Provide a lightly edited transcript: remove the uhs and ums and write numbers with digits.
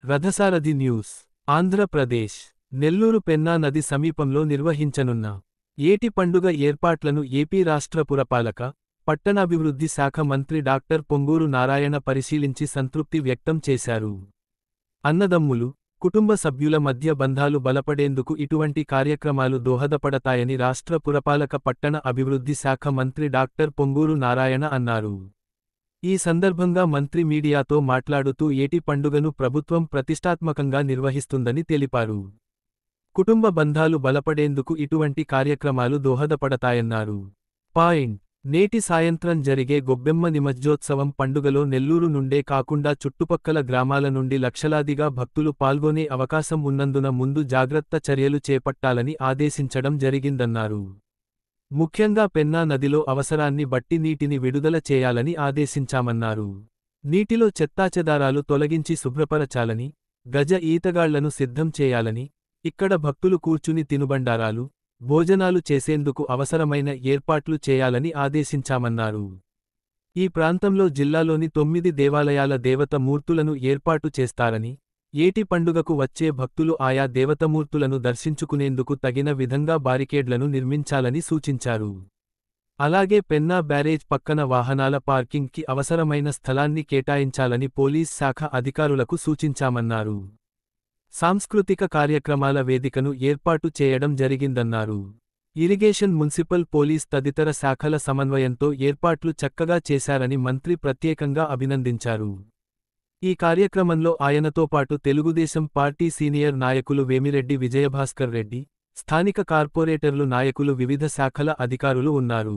రథసారథి న్యూస్. ఆంధ్రప్రదేశ్. నెల్లూరు పెన్నా నది సమీపంలో నిర్వహించనున్న ఏటి పండుగ ఏర్పాట్లను ఏపీ రాష్ట్ర పురపాలక, పట్టణాభివృద్ధి శాఖ మంత్రి డాక్టర్ పొంగూరు నారాయణ పరిశీలించి సంతృప్తి వ్యక్తం చేశారు. అన్నదమ్ములు, కుటుంబ సభ్యుల మధ్య బంధాలు బలపడేందుకు ఇటువంటి కార్యక్రమాలు దోహదపడతాయని రాష్ట్ర పురపాలక పట్టణ అభివృద్ధి శాఖ మంత్రి డాక్టర్ పొంగూరు నారాయణ అన్నారు. ఈ సందర్భంగా మంత్రి మీడియాతో మాట్లాడుతూ ఏటి పండుగను ప్రభుత్వం ప్రతిష్టాత్మకంగా నిర్వహిస్తుందని తెలిపారు. కుటుంబ బంధాలు బలపడేందుకు ఇటువంటి కార్యక్రమాలు దోహదపడతాయన్నారు. నేటి సాయంత్రం జరిగే గొబ్బెమ్మ నిమజ్జోత్సవం పండుగలో నెల్లూరు నుండే కాకుండా చుట్టుపక్కల గ్రామాల నుండి లక్షలాదిగా భక్తులు పాల్గొనే అవకాశం ఉన్నందున ముందు జాగ్రత్త చర్యలు చేపట్టాలని ఆదేశించడం జరిగిందన్నారు. ముఖ్యంగా పెన్నా నదిలో అవసరాన్ని బట్టి నీటిని విడుదల చేయాలని ఆదేశించామన్నారు. నీటిలో చెత్తాచెదారాలు తొలగించి శుభ్రపరచాలని, గజ ఈతగాళ్లను సిద్ధం చేయాలని, ఇక్కడ భక్తులు కూర్చుని తినుబండారాలు, భోజనాలు చేసేందుకు అవసరమైన ఏర్పాట్లు చేయాలని ఆదేశించామన్నారు. ఈ ప్రాంతంలో జిల్లాలోని 9 దేవాలయాల దేవత మూర్తులను ఏర్పాటు చేస్తారని, ఏటి పండుగకు వచ్చే భక్తులు ఆయా దేవతమూర్తులను దర్శించుకునేందుకు తగిన విధంగా బారికేడ్లను నిర్మించాలని సూచించారు. అలాగే పెన్నా బ్యారేజ్ పక్కన వాహనాల పార్కింగ్కి అవసరమైన స్థలాన్ని కేటాయించాలని పోలీస్ శాఖ అధికారులకు సూచించామన్నారు. సాంస్కృతిక కార్యక్రమాల వేదికను ఏర్పాటు చేయడం జరిగిందన్నారు. ఇరిగేషన్, మున్సిపల్, పోలీస్ తదితర శాఖల సమన్వయంతో ఏర్పాట్లు చక్కగా చేశారని మంత్రి ప్రత్యేకంగా అభినందించారు. ఈ కార్యక్రమంలో ఆయనతో పాటు తెలుగుదేశం పార్టీ సీనియర్ నాయకులు వేమిరెడ్డి విజయభాస్కర్ రెడ్డి, స్థానిక కార్పొరేటర్లు, నాయకులు, వివిధ శాఖల అధికారులు ఉన్నారు.